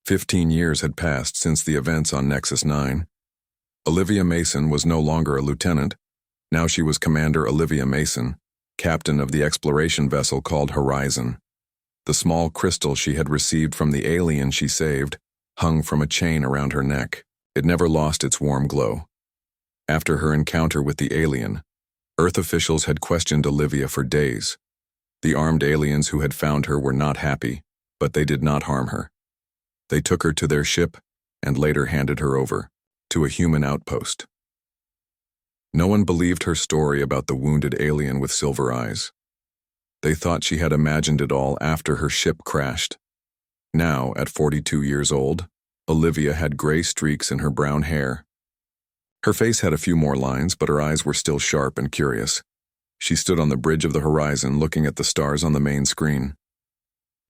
15 years had passed since the events on Nexus 9. Olivia Mason was no longer a lieutenant. Now she was Commander Olivia Mason, captain of the exploration vessel called Horizon. The small crystal she had received from the alien she saved hung from a chain around her neck. It never lost its warm glow. After her encounter with the alien, Earth officials had questioned Olivia for days. The armed aliens who had found her were not happy, but they did not harm her. They took her to their ship and later handed her over to a human outpost. No one believed her story about the wounded alien with silver eyes. They thought she had imagined it all after her ship crashed. Now, at 42 years old, Olivia had gray streaks in her brown hair. Her face had a few more lines, but her eyes were still sharp and curious. She stood on the bridge of the horizon looking at the stars on the main screen.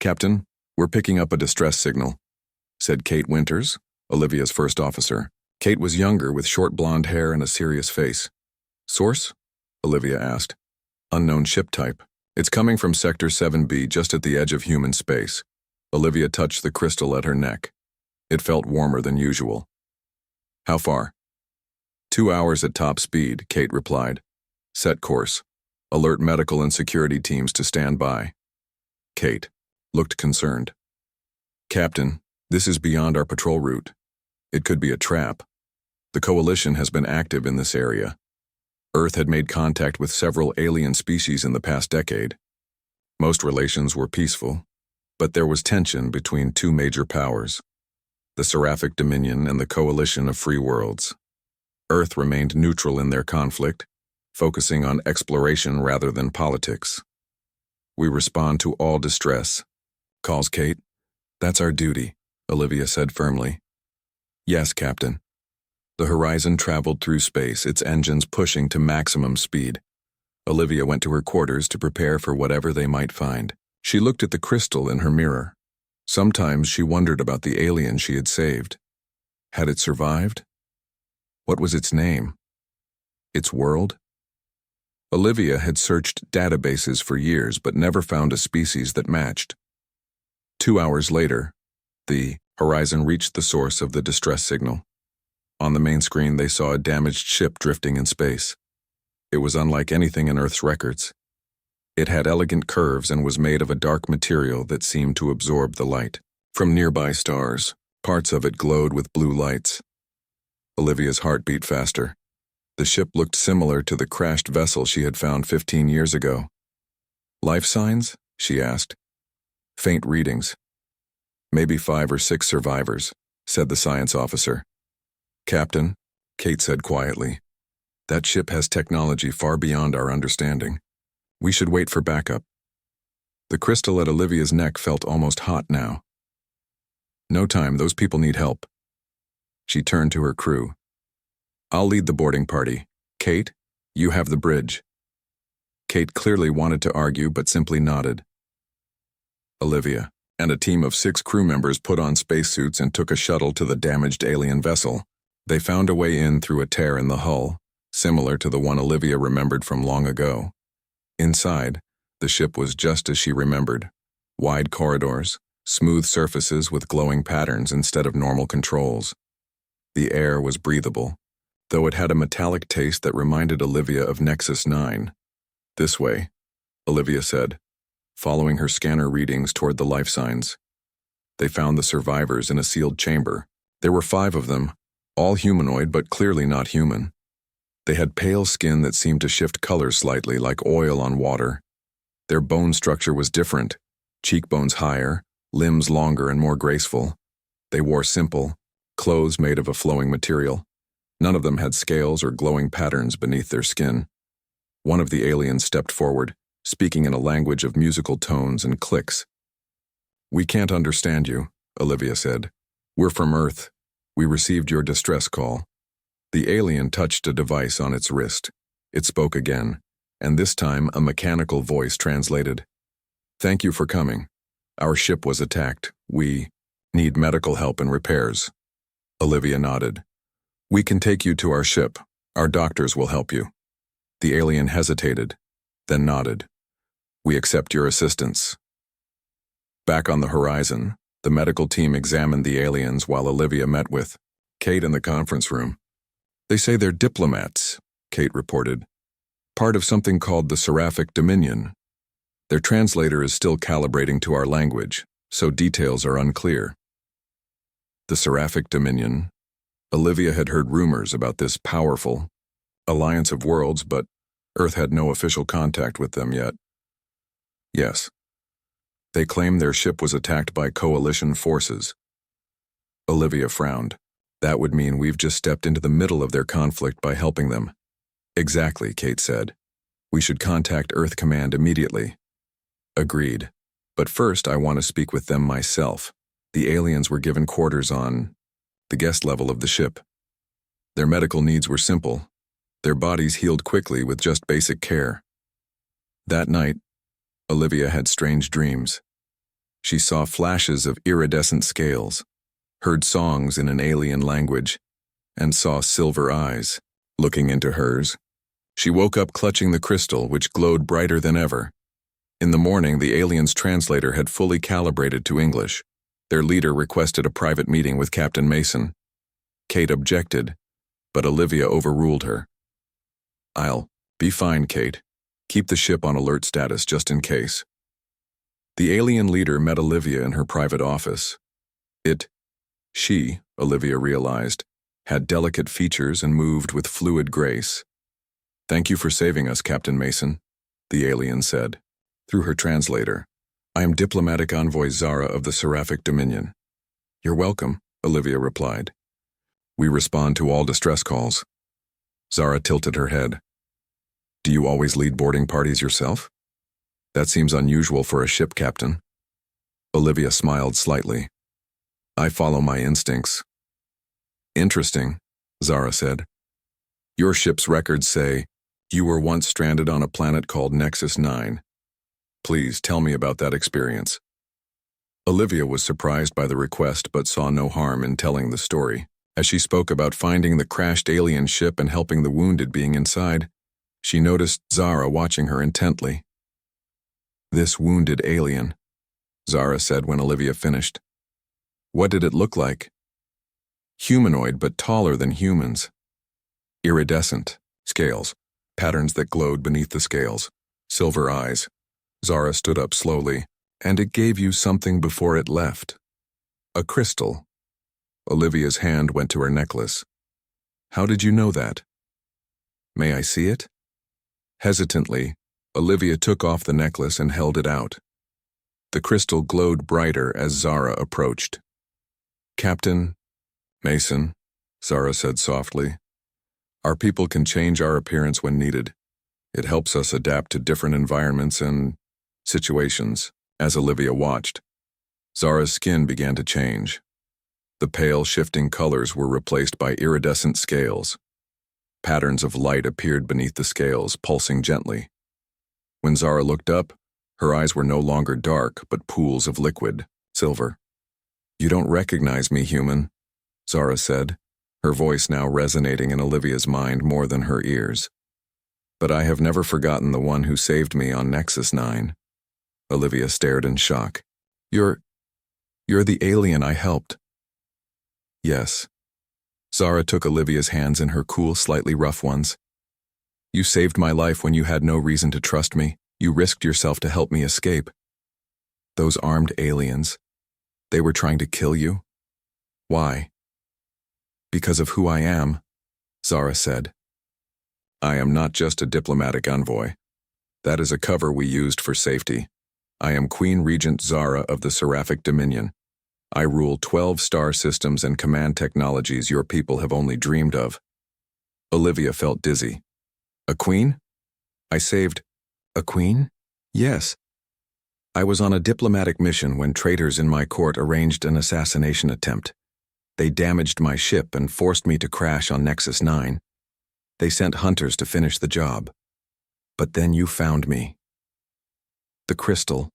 "Captain, we're picking up a distress signal," said Kate Winters, Olivia's first officer. Kate was younger with short blonde hair and a serious face. "Source?" Olivia asked. "Unknown ship type. It's coming from Sector 7B, just at the edge of human space." Olivia touched the crystal at her neck. It felt warmer than usual. "How far?" 2 hours at top speed, Kate replied. "Set course. Alert medical and security teams to stand by." Kate looked concerned. "Captain, this is beyond our patrol route. It could be a trap. The Coalition has been active in this area. Earth had made contact with several alien species in the past decade. Most relations were peaceful, but there was tension between two major powers, the Seraphic Dominion and the Coalition of Free Worlds. Earth remained neutral in their conflict, focusing on exploration rather than politics. "We respond to all distress," calls Kate. "That's our duty," Olivia said firmly. "Yes, Captain." The Horizon traveled through space, its engines pushing to maximum speed. Olivia went to her quarters to prepare for whatever they might find. She looked at the crystal in her mirror. Sometimes she wondered about the alien she had saved. Had it survived? What was its name? Its world? Olivia had searched databases for years but never found a species that matched. 2 hours later, the Horizon reached the source of the distress signal. On the main screen, they saw a damaged ship drifting in space. It was unlike anything in Earth's records. It had elegant curves and was made of a dark material that seemed to absorb the light from nearby stars. Parts of it glowed with blue lights. Olivia's heart beat faster. The ship looked similar to the crashed vessel she had found 15 years ago. "Life signs?" she asked. "Faint readings. Maybe 5 or 6 survivors," said the science officer. "Captain," Kate said quietly, "that ship has technology far beyond our understanding. We should wait for backup." The crystal at Olivia's neck felt almost hot now. "No time, those people need help." She turned to her crew. "I'll lead the boarding party. Kate, you have the bridge." Kate clearly wanted to argue but simply nodded. Olivia and a team of 6 crew members put on spacesuits and took a shuttle to the damaged alien vessel. They found a way in through a tear in the hull, similar to the one Olivia remembered from long ago. Inside, the ship was just as she remembered. Wide corridors, smooth surfaces with glowing patterns instead of normal controls. The air was breathable, though it had a metallic taste that reminded Olivia of Nexus 9. "This way," Olivia said, following her scanner readings toward the life signs. They found the survivors in a sealed chamber. There were 5 of them, all humanoid but clearly not human. They had pale skin that seemed to shift color slightly like oil on water. Their bone structure was different, cheekbones higher, limbs longer and more graceful. They wore simple clothes made of a flowing material. None of them had scales or glowing patterns beneath their skin. One of the aliens stepped forward, speaking in a language of musical tones and clicks. "We can't understand you," Olivia said. "We're from Earth. We received your distress call." The alien touched a device on its wrist. It spoke again, and this time a mechanical voice translated. "Thank you for coming. Our ship was attacked. We need medical help and repairs." Olivia nodded. "We can take you to our ship. Our doctors will help you." The alien hesitated, then nodded. "We accept your assistance." Back on the horizon, The medical team examined the aliens while Olivia met with Kate in the conference room. They say they're diplomats, Kate reported. Part of something called the Seraphic Dominion. Their translator is still calibrating to our language, so details are unclear. The Seraphic Dominion. Olivia had heard rumors about this powerful alliance of worlds, but Earth had no official contact with them yet. Yes. They claim their ship was attacked by coalition forces. Olivia frowned. That would mean we've just stepped into the middle of their conflict by helping them. Exactly, Kate said. We should contact Earth Command immediately. Agreed. But first I want to speak with them myself. The aliens were given quarters on the guest level of the ship. Their medical needs were simple. Their bodies healed quickly with just basic care. That night, Olivia had strange dreams. She saw flashes of iridescent scales, heard songs in an alien language, and saw silver eyes looking into hers. She woke up clutching the crystal, which glowed brighter than ever. In the morning, the alien's translator had fully calibrated to English. Their leader requested a private meeting with Captain Mason. Kate objected, but Olivia overruled her. I'll be fine, Kate. Keep the ship on alert status just in case. The alien leader met Olivia in her private office. She, Olivia realized, had delicate features and moved with fluid grace. Thank you for saving us, Captain Mason, the alien said. Through her translator, I am diplomatic envoy Zara of the Seraphic Dominion. You're welcome, Olivia replied. We respond to all distress calls. Zara tilted her head. Do you always lead boarding parties yourself? That seems unusual for a ship captain. Olivia smiled slightly. I follow my instincts. Interesting, Zara said. Your ship's records say you were once stranded on a planet called Nexus 9. Please tell me about that experience. Olivia was surprised by the request but saw no harm in telling the story. As she spoke about finding the crashed alien ship and helping the wounded being inside, she noticed Zara watching her intently. This wounded alien, Zara said when Olivia finished. What did it look like? Humanoid but taller than humans. Iridescent, scales, patterns that glowed beneath the scales, silver eyes. Zara stood up slowly, and it gave you something before it left. A crystal. Olivia's hand went to her necklace. How did you know that? May I see it? Hesitantly, Olivia took off the necklace and held it out. The crystal glowed brighter as Zara approached. Captain Mason, Zara said softly. Our people can change our appearance when needed. It helps us adapt to different environments and situations. As Olivia watched, Zara's skin began to change. The pale, shifting colors were replaced by iridescent scales. Patterns of light appeared beneath the scales, pulsing gently. When Zara looked up, her eyes were no longer dark, but pools of liquid, silver. You don't recognize me, human, Zara said, her voice now resonating in Olivia's mind more than her ears. But I have never forgotten the one who saved me on Nexus 9. Olivia stared in shock. You're the alien I helped. Yes. Zara took Olivia's hands in her cool, slightly rough ones. You saved my life when you had no reason to trust me. You risked yourself to help me escape. Those armed aliens, they were trying to kill you? Why? Because of who I am, Zara said. I am not just a diplomatic envoy. That is a cover we used for safety. I am Queen Regent Zara of the Seraphic Dominion. I rule 12 star systems and command technologies your people have only dreamed of. Olivia felt dizzy. A queen? I saved a queen? Yes. I was on a diplomatic mission when traitors in my court arranged an assassination attempt. They damaged my ship and forced me to crash on Nexus 9. They sent hunters to finish the job. But then you found me. The crystal,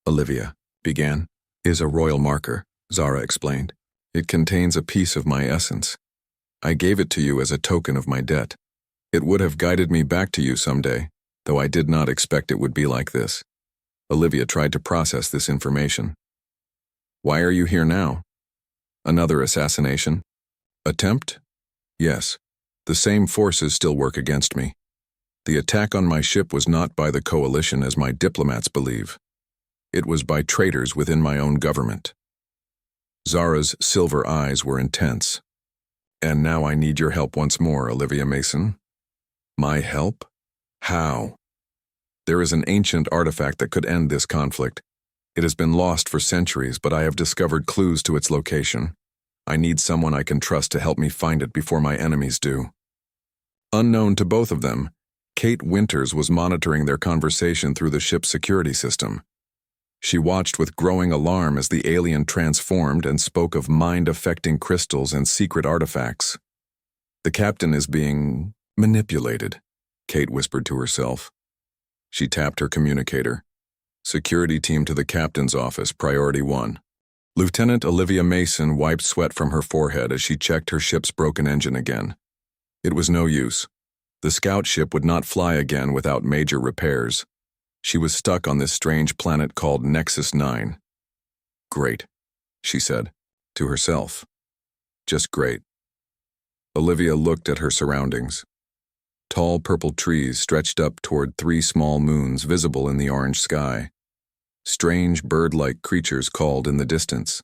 Olivia began, is a royal marker, Zara explained. It contains a piece of my essence. I gave it to you as a token of my debt. It would have guided me back to you someday, though I did not expect it would be like this. Olivia tried to process this information. Why are you here now? Another assassination? Attempt? Yes. The same forces still work against me. The attack on my ship was not by the coalition as my diplomats believe. It was by traitors within my own government. Zara's silver eyes were intense. And now I need your help once more, Olivia Mason. My help? How? There is an ancient artifact that could end this conflict. It has been lost for centuries, but I have discovered clues to its location. I need someone I can trust to help me find it before my enemies do. Unknown to both of them, Kate Winters was monitoring their conversation through the ship's security system. She watched with growing alarm as the alien transformed and spoke of mind-affecting crystals and secret artifacts. The captain is being manipulated, Kate whispered to herself. She tapped her communicator. Security team to the captain's office, priority 1. Lieutenant Olivia Mason wiped sweat from her forehead as she checked her ship's broken engine again. It was no use. The scout ship would not fly again without major repairs. She was stuck on this strange planet called Nexus 9. Great, she said, to herself. Just great. Olivia looked at her surroundings. Tall purple trees stretched up toward 3 small moons visible in the orange sky. Strange bird-like creatures called in the distance.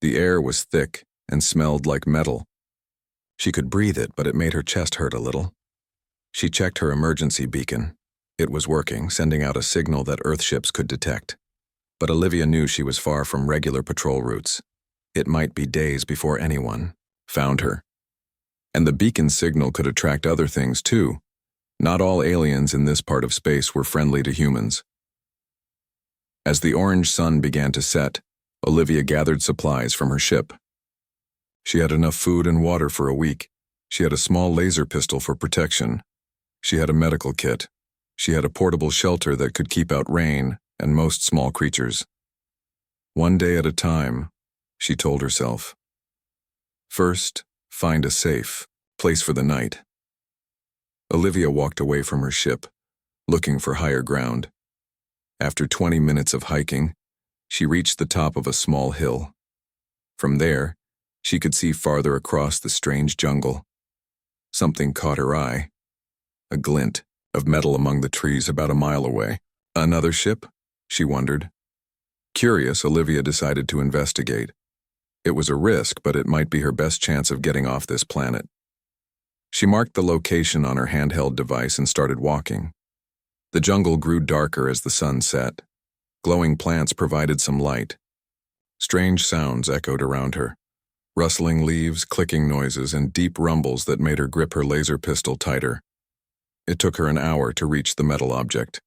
The air was thick and smelled like metal. She could breathe it, but it made her chest hurt a little. She checked her emergency beacon. It was working, sending out a signal that Earthships could detect. But Olivia knew she was far from regular patrol routes. It might be days before anyone found her. And the beacon signal could attract other things too. Not all aliens in this part of space were friendly to humans. As the orange sun began to set, Olivia gathered supplies from her ship. She had enough food and water for a week. She had a small laser pistol for protection. She had a medical kit. She had a portable shelter that could keep out rain and most small creatures. One day at a time, she told herself. First, find a safe place for the night. Olivia walked away from her ship, looking for higher ground. After 20 minutes of hiking, she reached the top of a small hill. From there, she could see farther across the strange jungle. Something caught her eye. A glint of metal among the trees about a mile away. Another ship? She wondered. Curious, Olivia decided to investigate. It was a risk, but it might be her best chance of getting off this planet. She marked the location on her handheld device and started walking. The jungle grew darker as the sun set. Glowing plants provided some light. Strange sounds echoed around her. Rustling leaves, clicking noises, and deep rumbles that made her grip her laser pistol tighter. It took her an hour to reach the metal object.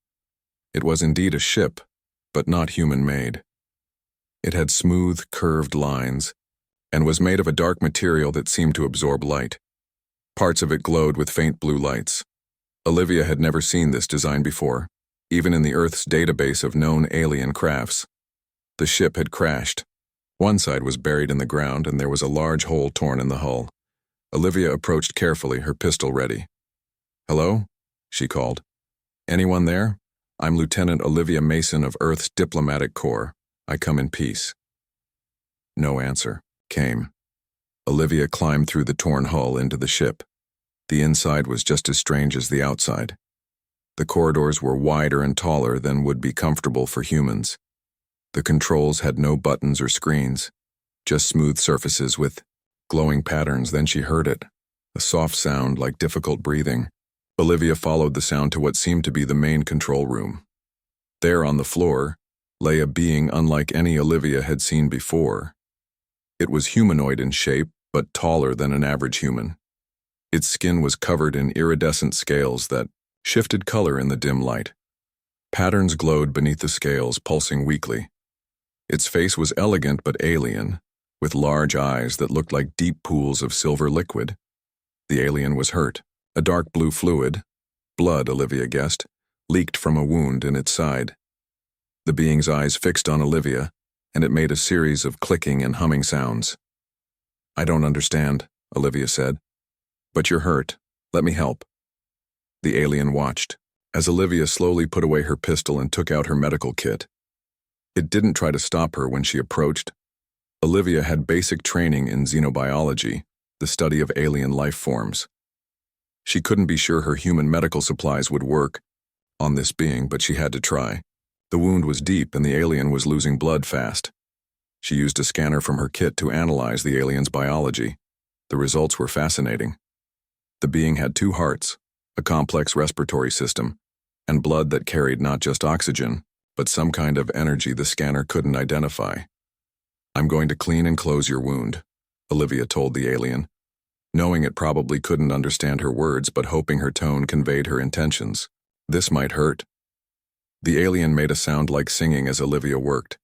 It was indeed a ship, but not human-made. It had smooth, curved lines, and was made of a dark material that seemed to absorb light. Parts of it glowed with faint blue lights. Olivia had never seen this design before, even in the Earth's database of known alien crafts. The ship had crashed. One side was buried in the ground, and there was a large hole torn in the hull. Olivia approached carefully, her pistol ready. "Hello?" she called. "Anyone there? I'm Lieutenant Olivia Mason of Earth's Diplomatic Corps. I come in peace." No answer came. Olivia climbed through the torn hull into the ship. The inside was just as strange as the outside. The corridors were wider and taller than would be comfortable for humans. The controls had no buttons or screens, just smooth surfaces with glowing patterns. Then she heard it, a soft sound like difficult breathing. Olivia followed the sound to what seemed to be the main control room. There on the floor lay a being unlike any Olivia had seen before. It was humanoid in shape, but taller than an average human. Its skin was covered in iridescent scales that shifted color in the dim light. Patterns glowed beneath the scales, pulsing weakly. Its face was elegant but alien, with large eyes that looked like deep pools of silver liquid. The alien was hurt. A dark blue fluid, blood, Olivia guessed, leaked from a wound in its side. The being's eyes fixed on Olivia, and it made a series of clicking and humming sounds. "I don't understand," Olivia said. "But you're hurt. Let me help." The alien watched, as Olivia slowly put away her pistol and took out her medical kit. It didn't try to stop her when she approached. Olivia had basic training in xenobiology, the study of alien life forms. She couldn't be sure her human medical supplies would work on this being, but she had to try. The wound was deep and the alien was losing blood fast. She used a scanner from her kit to analyze the alien's biology. The results were fascinating. The being had 2 hearts, a complex respiratory system, and blood that carried not just oxygen, but some kind of energy the scanner couldn't identify. "I'm going to clean and close your wound," Olivia told the alien, knowing it probably couldn't understand her words but hoping her tone conveyed her intentions. "This might hurt." The alien made a sound like singing as Olivia worked.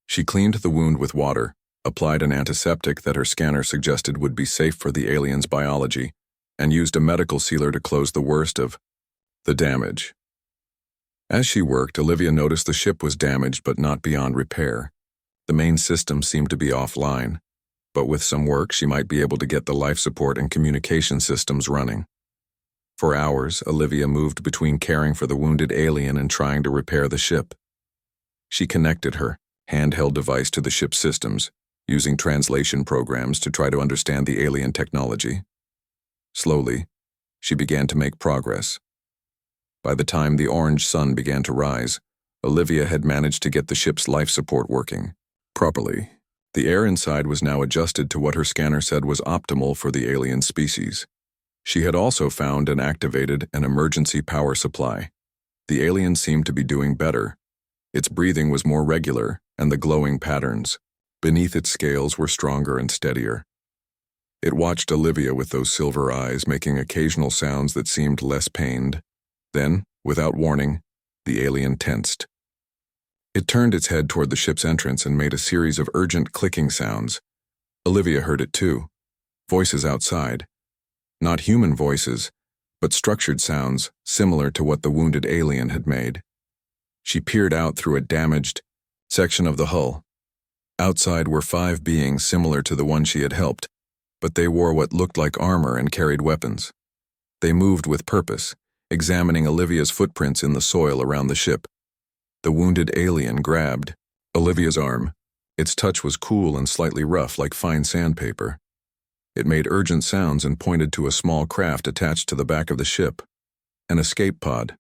She cleaned the wound with water, applied an antiseptic that her scanner suggested would be safe for the alien's biology, and used a medical sealer to close the worst of the damage. As she worked, Olivia noticed the ship was damaged but not beyond repair. The main system seemed to be offline, but with some work she might be able to get the life support and communication systems running. For hours, Olivia moved between caring for the wounded alien and trying to repair the ship. She connected her handheld device to the ship's systems, using translation programs to try to understand the alien technology. Slowly, she began to make progress. By the time the orange sun began to rise, Olivia had managed to get the ship's life support working properly. The air inside was now adjusted to what her scanner said was optimal for the alien species. She had also found and activated an emergency power supply. The alien seemed to be doing better. Its breathing was more regular, and the glowing patterns beneath its scales were stronger and steadier. It watched Olivia with those silver eyes, making occasional sounds that seemed less pained. Then, without warning, the alien tensed. It turned its head toward the ship's entrance and made a series of urgent clicking sounds. Olivia heard it too. Voices outside. Not human voices, but structured sounds similar to what the wounded alien had made. She peered out through a damaged section of the hull. Outside were 5 beings similar to the one she had helped, but they wore what looked like armor and carried weapons. They moved with purpose, examining Olivia's footprints in the soil around the ship. The wounded alien grabbed Olivia's arm. Its touch was cool and slightly rough, like fine sandpaper. It made urgent sounds and pointed to a small craft attached to the back of the ship, an escape pod.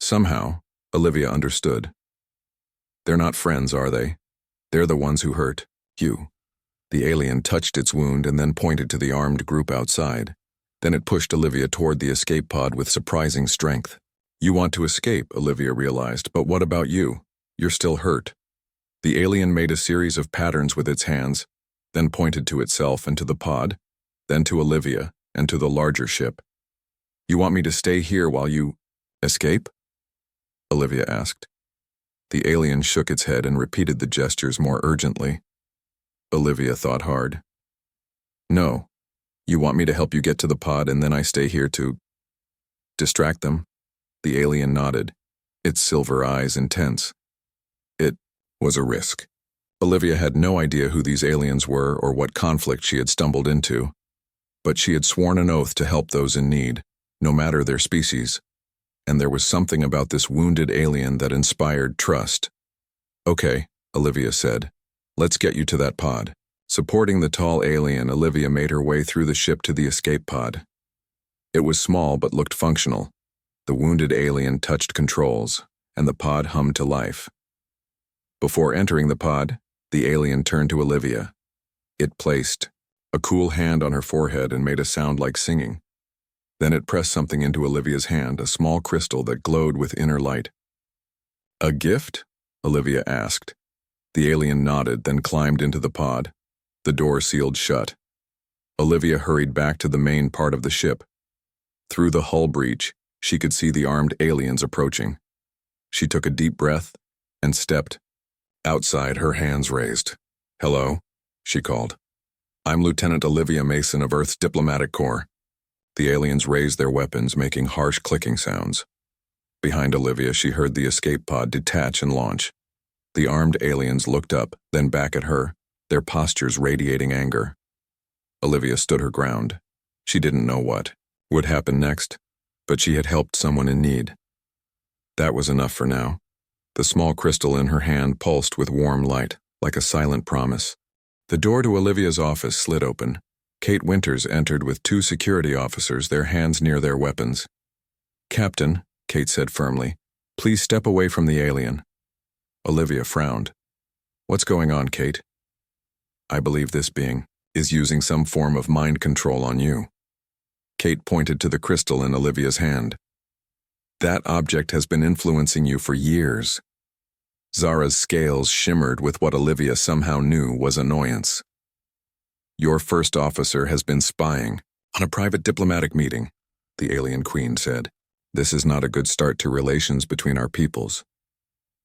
Somehow, Olivia understood. "They're not friends, are they? They're the ones who hurt you." The alien touched its wound and then pointed to the armed group outside. Then it pushed Olivia toward the escape pod with surprising strength. "You want to escape," Olivia realized, "but what about you? You're still hurt." The alien made a series of patterns with its hands, then pointed to itself and to the pod, then to Olivia and to the larger ship. "You want me to stay here while you escape?" Olivia asked. The alien shook its head and repeated the gestures more urgently. Olivia thought hard. "No. You want me to help you get to the pod and then I stay here to distract them?" The alien nodded, its silver eyes intense. It was a risk. Olivia had no idea who these aliens were or what conflict she had stumbled into, but she had sworn an oath to help those in need, no matter their species. And there was something about this wounded alien that inspired trust. "Okay," Olivia said. "Let's get you to that pod." Supporting the tall alien, Olivia made her way through the ship to the escape pod. It was small but looked functional. The wounded alien touched controls, and the pod hummed to life. Before entering the pod, the alien turned to Olivia. It placed a cool hand on her forehead and made a sound like singing. Then it pressed something into Olivia's hand, a small crystal that glowed with inner light. "A gift?" Olivia asked. The alien nodded, then climbed into the pod. The door sealed shut. Olivia hurried back to the main part of the ship. Through the hull breach, she could see the armed aliens approaching. She took a deep breath and stepped outside, her hands raised. "Hello," she called. "I'm Lieutenant Olivia Mason of Earth's Diplomatic Corps." The aliens raised their weapons, making harsh clicking sounds. Behind Olivia, she heard the escape pod detach and launch. The armed aliens looked up, then back at her, their postures radiating anger. Olivia stood her ground. She didn't know what would happen next, but she had helped someone in need. That was enough for now. The small crystal in her hand pulsed with warm light, like a silent promise. The door to Olivia's office slid open. Kate Winters entered with two security officers, their hands near their weapons. "Captain," Kate said firmly, "please step away from the alien." Olivia frowned. "What's going on, Kate?" "I believe this being is using some form of mind control on you." Kate pointed to the crystal in Olivia's hand. "That object has been influencing you for years." Zara's scales shimmered with what Olivia somehow knew was annoyance. "Your first officer has been spying on a private diplomatic meeting," the alien queen said. "This is not a good start to relations between our peoples."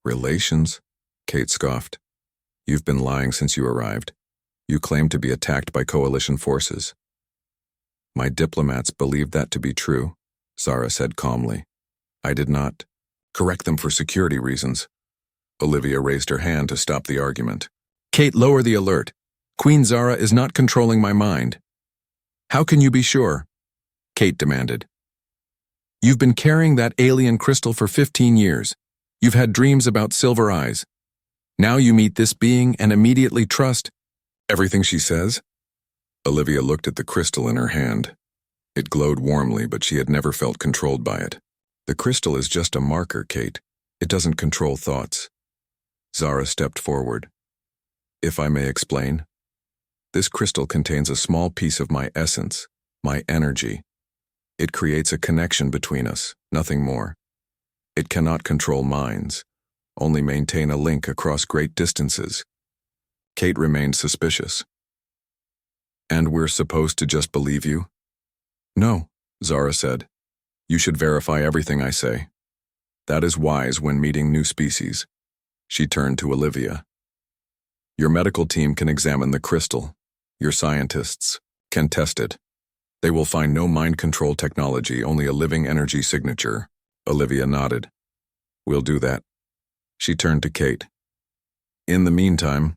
"Relations?" Kate scoffed. "You've been lying since you arrived. You claim to be attacked by coalition forces." "My diplomats believed that to be true," Zara said calmly. "I did not correct them for security reasons." Olivia raised her hand to stop the argument. "Kate, lower the alert. Queen Zara is not controlling my mind." "How can you be sure?" Kate demanded. "You've been carrying that alien crystal for 15 years. You've had dreams about silver eyes. Now you meet this being and immediately trust everything she says?" Olivia looked at the crystal in her hand. It glowed warmly, but she had never felt controlled by it. "The crystal is just a marker, Kate. It doesn't control thoughts." Zara stepped forward. "If I may explain, this crystal contains a small piece of my essence, my energy. It creates a connection between us, nothing more. It cannot control minds, only maintain a link across great distances." Kate remained suspicious. "And we're supposed to just believe you?" "No," Zara said. "You should verify everything I say. That is wise when meeting new species." She turned to Olivia. "Your medical team can examine the crystal. Your scientists can test it. They will find no mind control technology, only a living energy signature." Olivia nodded. "We'll do that." She turned to Kate. "In the meantime,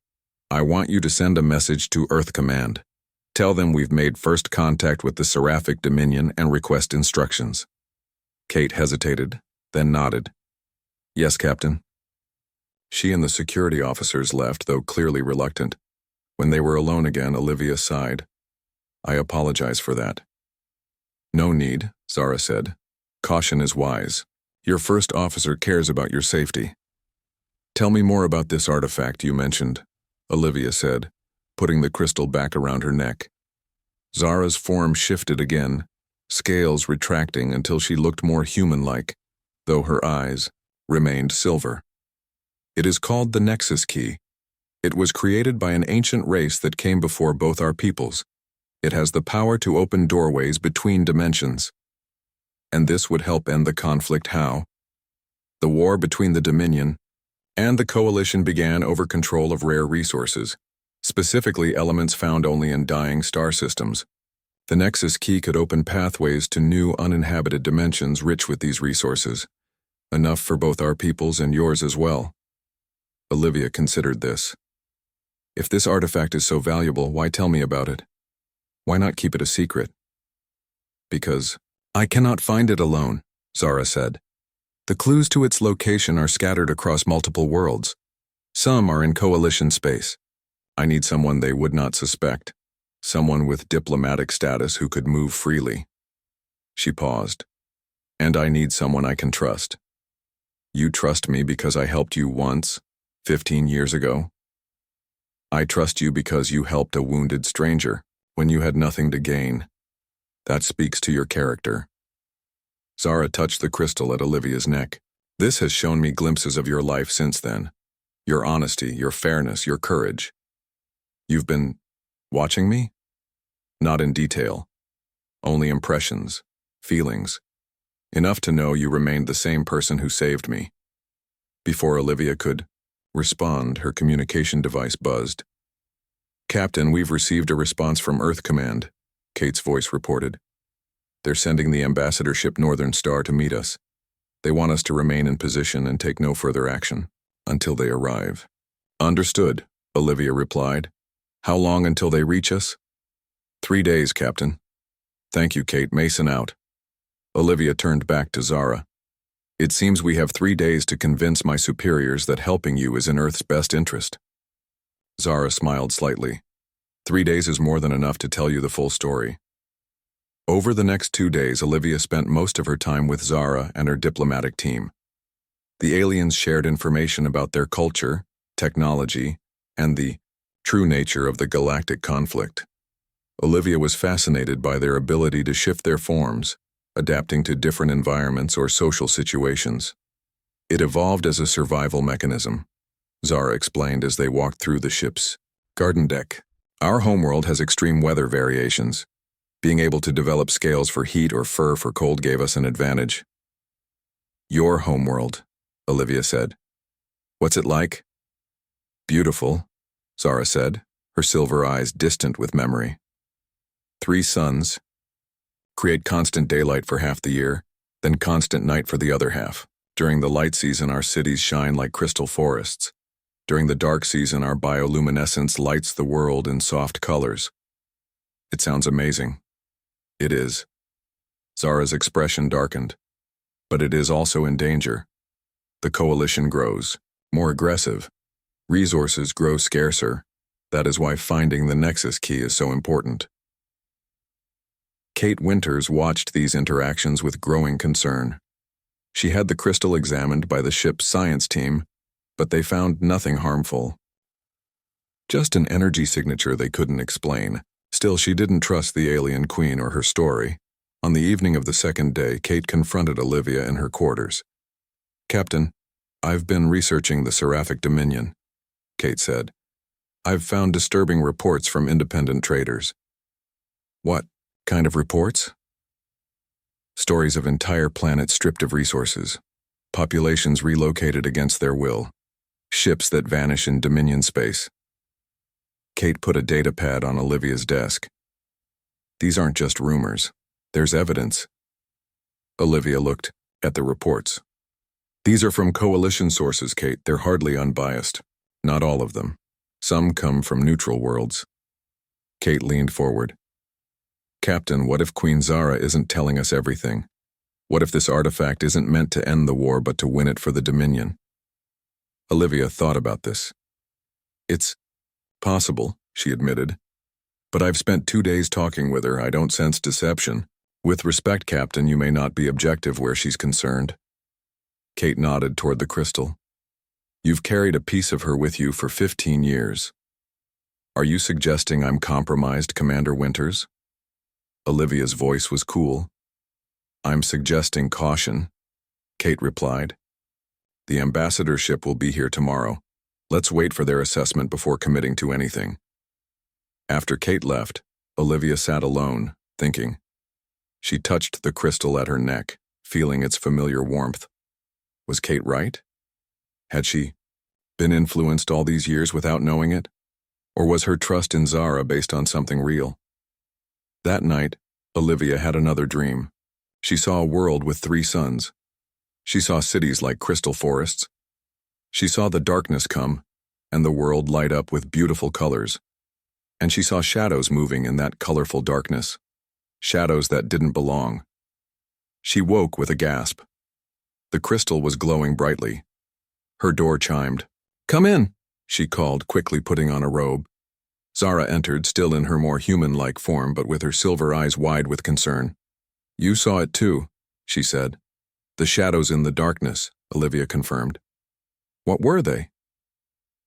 I want you to send a message to Earth Command. Tell them we've made first contact with the Seraphic Dominion and request instructions." Kate hesitated, then nodded. "Yes, Captain." She and the security officers left, though clearly reluctant. When they were alone again, Olivia sighed. "I apologize for that." "No need," Zara said. "Caution is wise. Your first officer cares about your safety." "Tell me more about this artifact you mentioned," Olivia said, putting the crystal back around her neck. Zara's form shifted again, scales retracting until she looked more human-like, though her eyes remained silver. "It is called the Nexus Key. It was created by an ancient race that came before both our peoples. It has the power to open doorways between dimensions. And this would help end the conflict. How? The war between the Dominion and the Coalition began over control of rare resources, specifically elements found only in dying star systems. The Nexus Key could open pathways to new uninhabited dimensions rich with these resources, enough for both our peoples and yours as well." Olivia considered this. "If this artifact is so valuable, why tell me about it? Why not keep it a secret?" "Because I cannot find it alone," Zara said. "The clues to its location are scattered across multiple worlds. Some are in Coalition space. I need someone they would not suspect, someone with diplomatic status who could move freely." She paused. "And I need someone I can trust. You trust me because I helped you once, 15 years ago. I trust you because you helped a wounded stranger when you had nothing to gain. That speaks to your character." Zara touched the crystal at Olivia's neck. "This has shown me glimpses of your life since then. Your honesty, your fairness, your courage. You've been watching me? Not in detail. Only impressions, feelings. Enough to know you remained the same person who saved me." Before Olivia could respond, her communication device buzzed. "Captain, we've received a response from Earth Command," Kate's voice reported. "They're sending the ambassador ship Northern Star to meet us. They want us to remain in position and take no further action until they arrive." "Understood," Olivia replied. "How long until they reach us?" 3 days, Captain." "Thank you, Kate. Mason out." Olivia turned back to Zara. "It seems we have 3 days to convince my superiors that helping you is in Earth's best interest." Zara smiled slightly. 3 days is more than enough to tell you the full story. Over the next 2 days, Olivia spent most of her time with Zara and her diplomatic team. The aliens shared information about their culture, technology, and the true nature of the galactic conflict. Olivia was fascinated by their ability to shift their forms, adapting to different environments or social situations. It evolved as a survival mechanism, Zara explained as they walked through the ship's garden deck. Our homeworld has extreme weather variations. Being able to develop scales for heat or fur for cold gave us an advantage. Your homeworld, Olivia said. What's it like? Beautiful, Zara said, her silver eyes distant with memory. 3 suns. Create constant daylight for half the year, then constant night for the other half. During the light season, our cities shine like crystal forests. During the dark season, our bioluminescence lights the world in soft colors. It sounds amazing. It is. Zara's expression darkened. But it is also in danger. The coalition grows, more aggressive. Resources grow scarcer. That is why finding the Nexus key is so important. Kate Winters watched these interactions with growing concern. She had the crystal examined by the ship's science team, but they found nothing harmful. Just an energy signature they couldn't explain. Still, she didn't trust the alien queen or her story. On the evening of the second day, Kate confronted Olivia in her quarters. Captain, I've been researching the Seraphic Dominion, Kate said. I've found disturbing reports from independent traders. What kind of reports? Stories of entire planets stripped of resources, populations relocated against their will, ships that vanish in Dominion space. Kate put a data pad on Olivia's desk. These aren't just rumors. There's evidence. Olivia looked at the reports. These are from coalition sources, Kate. They're hardly unbiased. Not all of them. Some come from neutral worlds. Kate leaned forward. Captain, what if Queen Zara isn't telling us everything? What if this artifact isn't meant to end the war but to win it for the Dominion? Olivia thought about this. It's possible, she admitted. But I've spent 2 days talking with her. I don't sense deception. With respect, Captain, you may not be objective where she's concerned. Kate nodded toward the crystal. You've carried a piece of her with you for 15 years. Are you suggesting I'm compromised, Commander Winters? Olivia's voice was cool. I'm suggesting caution, Kate replied. The ambassadorship will be here tomorrow. Let's wait for their assessment before committing to anything. After Kate left, Olivia sat alone, thinking. She touched the crystal at her neck, feeling its familiar warmth. Was Kate right? Had she been influenced all these years without knowing it? Or was her trust in Zara based on something real? That night, Olivia had another dream. She saw a world with 3 suns. She saw cities like crystal forests. She saw the darkness come, and the world light up with beautiful colors. And she saw shadows moving in that colorful darkness. Shadows that didn't belong. She woke with a gasp. The crystal was glowing brightly. Her door chimed. Come in, she called, quickly putting on a robe. Zara entered, still in her more human-like form, but with her silver eyes wide with concern. You saw it too, she said. The shadows in the darkness, Olivia confirmed. What were they?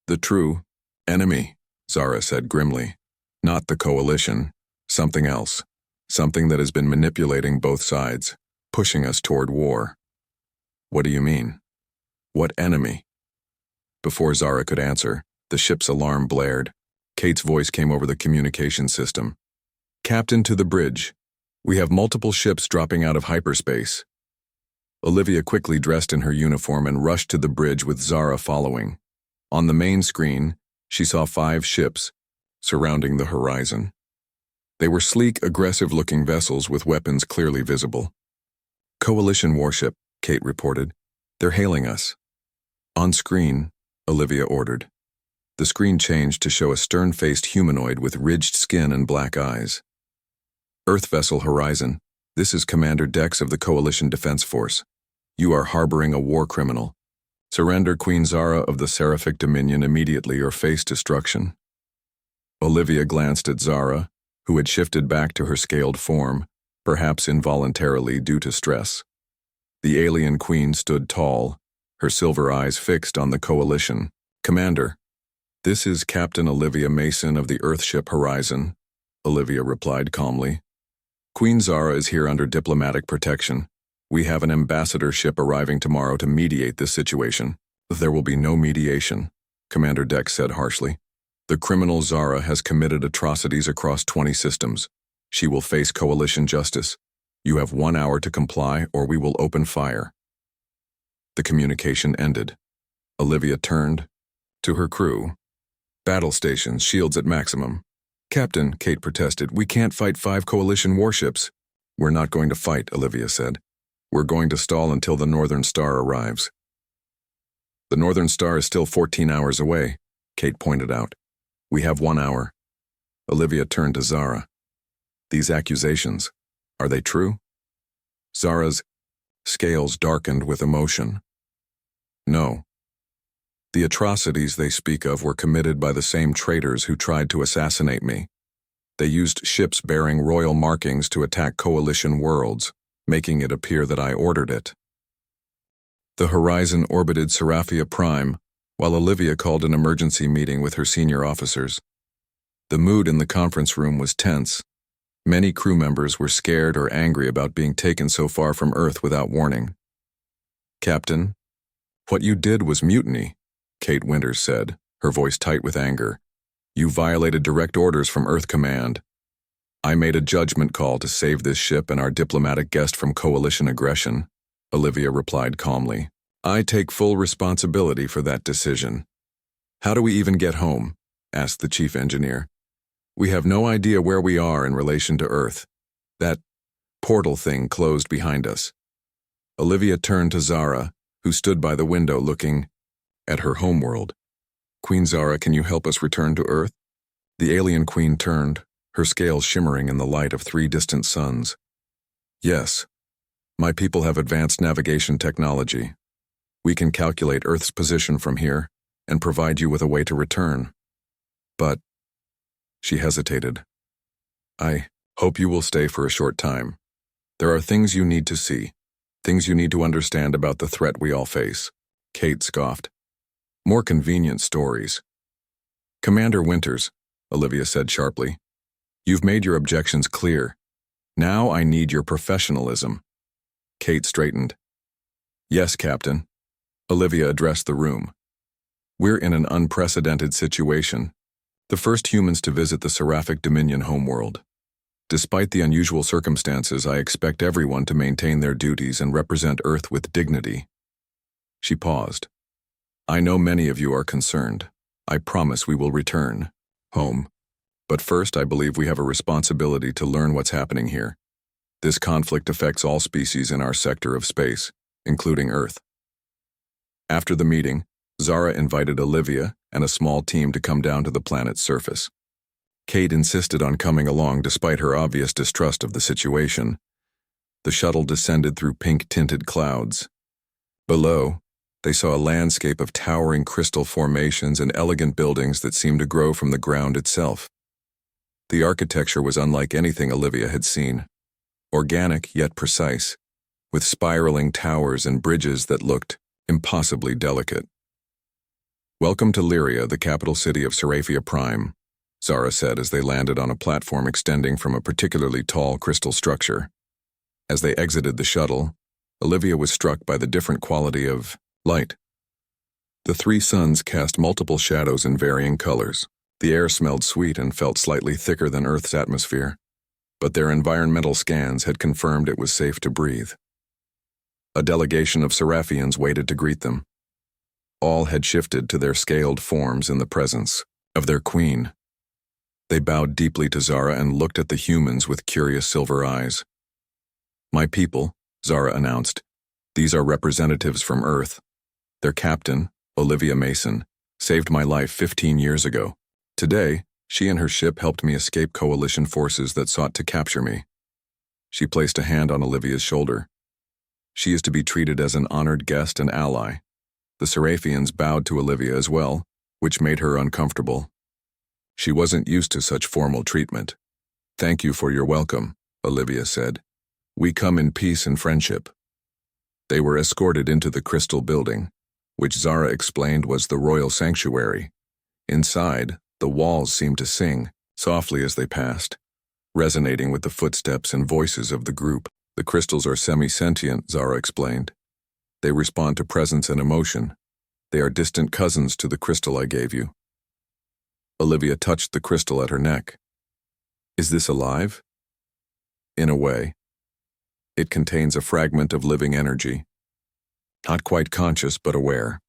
The true enemy, Zara said grimly. Not the coalition. Something else. Something that has been manipulating both sides, pushing us toward war. What do you mean? What enemy? Before Zara could answer, the ship's alarm blared. Kate's voice came over the communication system. Captain, to the bridge. We have multiple ships dropping out of hyperspace. Olivia quickly dressed in her uniform and rushed to the bridge with Zara following. On the main screen, she saw 5 ships surrounding the horizon. They were sleek, aggressive-looking vessels with weapons clearly visible. Coalition warship, Kate reported. They're hailing us. On screen, Olivia ordered. The screen changed to show a stern-faced humanoid with ridged skin and black eyes. Earth vessel Horizon, this is Commander Dex of the Coalition Defense Force. You are harboring a war criminal. Surrender Queen Zara of the Seraphic Dominion immediately or face destruction. Olivia glanced at Zara, who had shifted back to her scaled form, perhaps involuntarily due to stress. The alien queen stood tall, her silver eyes fixed on the coalition. "Commander, this is Captain Olivia Mason of the Earthship Horizon," Olivia replied calmly. "Queen Zara is here under diplomatic protection. We have an ambassador ship arriving tomorrow to mediate this situation." "There will be no mediation," Commander Dex said harshly. "The criminal Zara has committed atrocities across 20 systems. She will face coalition justice. You have 1 hour to comply or we will open fire." The communication ended. Olivia turned to her crew. "Battle stations, shields at maximum." "Captain," Kate protested, "we can't fight 5 coalition warships." "We're not going to fight," Olivia said. "We're going to stall until the Northern Star arrives." "The Northern Star is still 14 hours away," Kate pointed out. "We have 1 hour." Olivia turned to Zara. "These accusations, are they true?" Zara's scales darkened with emotion. "No. The atrocities they speak of were committed by the same traitors who tried to assassinate me. They used ships bearing royal markings to attack coalition worlds, making it appear that I ordered it." The Horizon orbited Seraphia Prime, while Olivia called an emergency meeting with her senior officers. The mood in the conference room was tense. Many crew members were scared or angry about being taken so far from Earth without warning. "Captain, what you did was mutiny," Kate Winters said, her voice tight with anger. "You violated direct orders from Earth Command. I made a judgment call to save this ship and our diplomatic guest from coalition aggression," Olivia replied calmly. "I take full responsibility for that decision." "How do we even get home?" asked the chief engineer. "We have no idea where we are in relation to Earth. That portal thing closed behind us." Olivia turned to Zara, who stood by the window looking at her homeworld. "Queen Zara, can you help us return to Earth?" The alien queen turned, her scales shimmering in the light of 3 distant suns. "Yes. My people have advanced navigation technology. We can calculate Earth's position from here and provide you with a way to return. But," she hesitated, "I hope you will stay for a short time. There are things you need to see, things you need to understand about the threat we all face." Kate scoffed. "More convenient stories." "Commander Winters," Olivia said sharply, "you've made your objections clear. Now I need your professionalism." Kate straightened. "Yes, Captain." Olivia addressed the room. "We're in an unprecedented situation. The first humans to visit the Seraphic Dominion homeworld. Despite the unusual circumstances, I expect everyone to maintain their duties and represent Earth with dignity." She paused. "I know many of you are concerned. I promise we will return home. But first, I believe we have a responsibility to learn what's happening here. This conflict affects all species in our sector of space, including Earth." After the meeting, Zara invited Olivia and a small team to come down to the planet's surface. Kate insisted on coming along despite her obvious distrust of the situation. The shuttle descended through pink-tinted clouds. Below, they saw a landscape of towering crystal formations and elegant buildings that seemed to grow from the ground itself. The architecture was unlike anything Olivia had seen. Organic yet precise, with spiraling towers and bridges that looked impossibly delicate. "Welcome to Lyria, the capital city of Seraphia Prime," Zara said as they landed on a platform extending from a particularly tall crystal structure. As they exited the shuttle, Olivia was struck by the different quality of light. The 3 suns cast multiple shadows in varying colors. The air smelled sweet and felt slightly thicker than Earth's atmosphere, but their environmental scans had confirmed it was safe to breathe. A delegation of Seraphians waited to greet them. All had shifted to their scaled forms in the presence of their queen. They bowed deeply to Zara and looked at the humans with curious silver eyes. "My people," Zara announced. "These are representatives from Earth. Their captain, Olivia Mason, saved my life 15 years ago. Today, she and her ship helped me escape coalition forces that sought to capture me." She placed a hand on Olivia's shoulder. "She is to be treated as an honored guest and ally." The Seraphians bowed to Olivia as well, which made her uncomfortable. She wasn't used to such formal treatment. "Thank you for your welcome," Olivia said. "We come in peace and friendship." They were escorted into the crystal building, which Zara explained was the royal sanctuary. Inside, the walls seemed to sing, softly as they passed, resonating with the footsteps and voices of the group. "The crystals are semi-sentient," Zara explained. "They respond to presence and emotion. They are distant cousins to the crystal I gave you." Olivia touched the crystal at her neck. "Is this alive?" "In a way. It contains a fragment of living energy. Not quite conscious, but aware."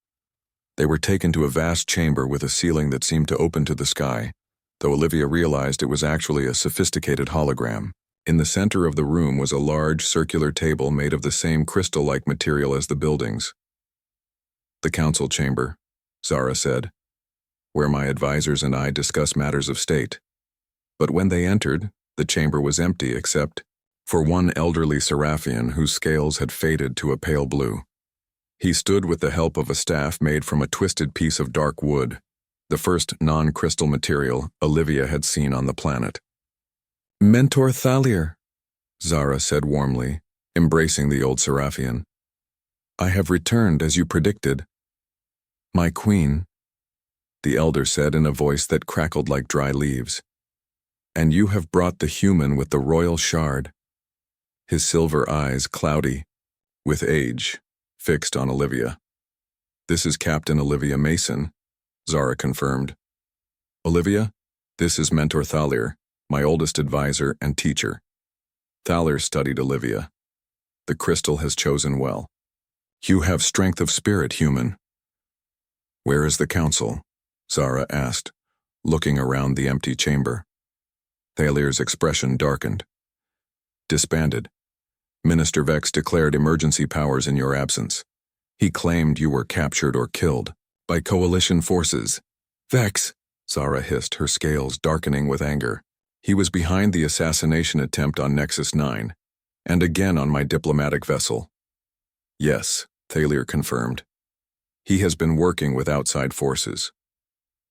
They were taken to a vast chamber with a ceiling that seemed to open to the sky, though Olivia realized it was actually a sophisticated hologram. In the center of the room was a large circular table made of the same crystal-like material as the buildings. "The council chamber," Zara said, "where my advisors and I discuss matters of state." But when they entered, the chamber was empty except for one elderly Seraphian whose scales had faded to a pale blue. He stood with the help of a staff made from a twisted piece of dark wood, the first non-crystal material Olivia had seen on the planet. "Mentor Thalir," Zara said warmly, embracing the old Seraphian. "I have returned as you predicted." "My queen," the elder said in a voice that crackled like dry leaves. "And you have brought the human with the royal shard." His silver eyes, cloudy with age, fixed on Olivia. "This is Captain Olivia Mason," Zara confirmed. "Olivia, this is Mentor Thalir, my oldest advisor and teacher." Thalir studied Olivia. "The crystal has chosen well. You have strength of spirit, human." "Where is the council?" Zara asked, looking around the empty chamber. Thalir's expression darkened. "Disbanded. Minister Vex declared emergency powers in your absence. He claimed you were captured or killed by coalition forces." "Vex," Zara hissed, her scales darkening with anger. "He was behind the assassination attempt on Nexus 9, and again on my diplomatic vessel." "Yes," Thalir confirmed. "He has been working with outside forces.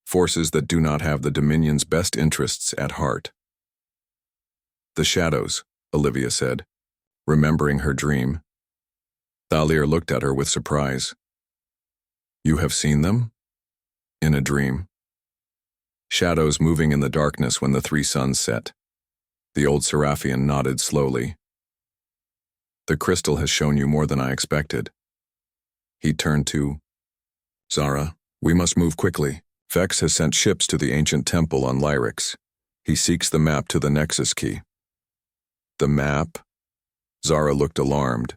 Forces that do not have the Dominion's best interests at heart." "The shadows," Olivia said, remembering her dream. Thalir looked at her with surprise. "You have seen them?" "In a dream." "Shadows moving in the darkness when the three suns set." The old Seraphian nodded slowly. "The crystal has shown you more than I expected." He turned to Zara. "We must move quickly. Vex has sent ships to the ancient temple on Lyrix. He seeks the map to the Nexus key." "The map?" Zara looked alarmed.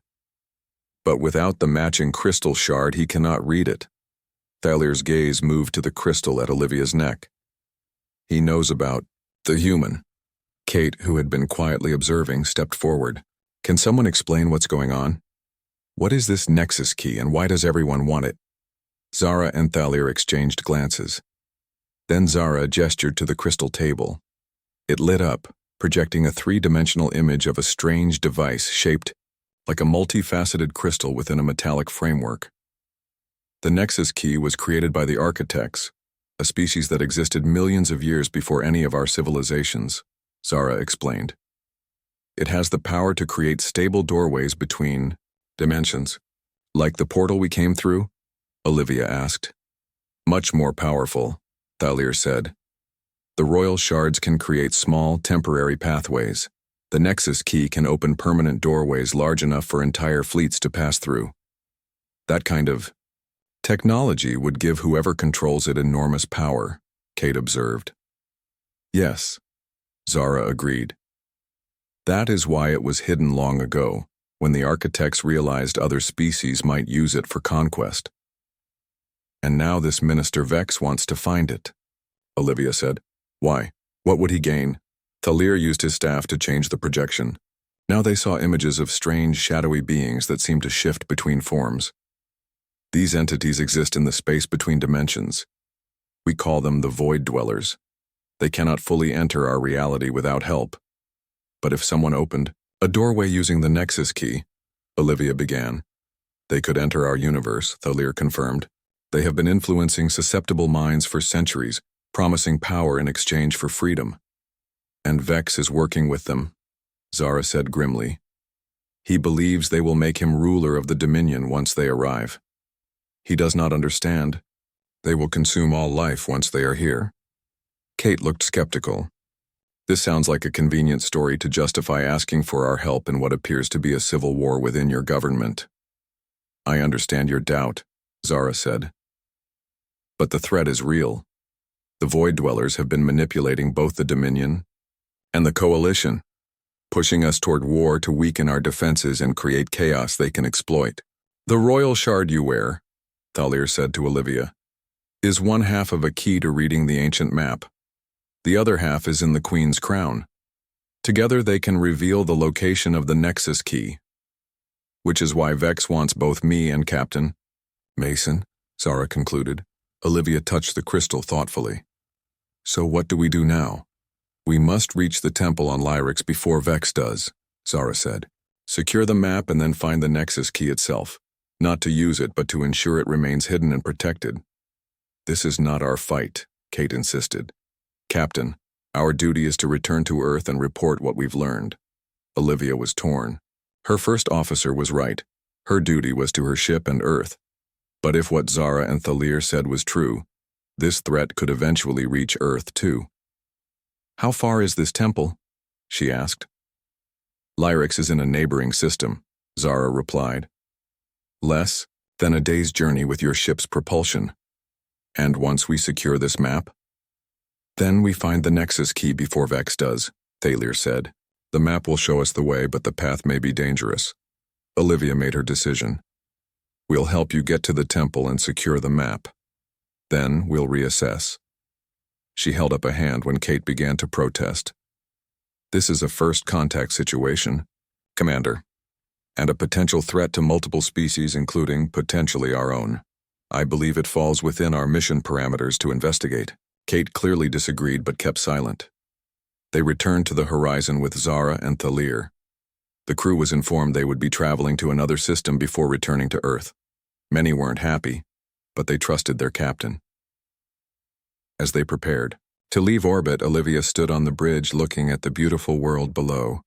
"But without the matching crystal shard, he cannot read it." Thalir's gaze moved to the crystal at Olivia's neck. "He knows about the human." Kate, who had been quietly observing, stepped forward. "Can someone explain what's going on? What is this Nexus key and why does everyone want it?" Zara and Thalir exchanged glances. Then Zara gestured to the crystal table. It lit up, projecting a three-dimensional image of a strange device shaped like a multifaceted crystal within a metallic framework. The Nexus key was created by the architects, a species that existed millions of years before any of our civilizations, Zara explained. It has the power to create stable doorways between dimensions. "Like the portal we came through?" Olivia asked. "Much more powerful," Thalir said. "The royal shards can create small, temporary pathways. The Nexus key can open permanent doorways large enough for entire fleets to pass through. That kind of technology would give whoever controls it enormous power," Kate observed. "Yes," Zara agreed. "That is why it was hidden long ago, when the architects realized other species might use it for conquest. And now this Minister Vex wants to find it," Olivia said. "Why? What would he gain?" Thalir used his staff to change the projection. Now they saw images of strange, shadowy beings that seemed to shift between forms. "These entities exist in the space between dimensions. We call them the Void Dwellers. They cannot fully enter our reality without help. But if someone opened a doorway using the Nexus key," Olivia began. "They could enter our universe," Thalir confirmed. "They have been influencing susceptible minds for centuries, promising power in exchange for freedom. And Vex is working with them, Zara said grimly. He believes they will make him ruler of the Dominion once they arrive. He does not understand. They will consume all life once they are here. Kate looked skeptical. This sounds like a convenient story to justify asking for our help in what appears to be a civil war within your government. I understand your doubt, Zara said. But the threat is real. The Void Dwellers have been manipulating both the Dominion and the Coalition, pushing us toward war to weaken our defenses and create chaos they can exploit. The royal shard you wear, Thalir said to Olivia, is one half of a key to reading the ancient map. The other half is in the Queen's crown. Together they can reveal the location of the Nexus key, which is why Vex wants both me and Captain Mason, Zara concluded. Olivia touched the crystal thoughtfully. So what do we do now? We must reach the temple on Lyrix before Vex does, Zara said. Secure the map and then find the Nexus key itself. Not to use it, but to ensure it remains hidden and protected. This is not our fight, Kate insisted. Captain, our duty is to return to Earth and report what we've learned. Olivia was torn. Her first officer was right. Her duty was to her ship and Earth. But if what Zara and Thalir said was true, this threat could eventually reach Earth too. How far is this temple? She asked. Lyrix is in a neighboring system, Zara replied. Less than a day's journey with your ship's propulsion. And once we secure this map? Then we find the Nexus key before Vex does, Thalir said. The map will show us the way, but the path may be dangerous. Olivia made her decision. We'll help you get to the temple and secure the map. Then we'll reassess. She held up a hand when Kate began to protest. This is a first contact situation, Commander, and a potential threat to multiple species, including, potentially, our own. I believe it falls within our mission parameters to investigate. Kate clearly disagreed but kept silent. They returned to the horizon with Zara and Thalir. The crew was informed they would be traveling to another system before returning to Earth. Many weren't happy, but they trusted their captain. As they prepared to leave orbit, Olivia stood on the bridge looking at the beautiful world below.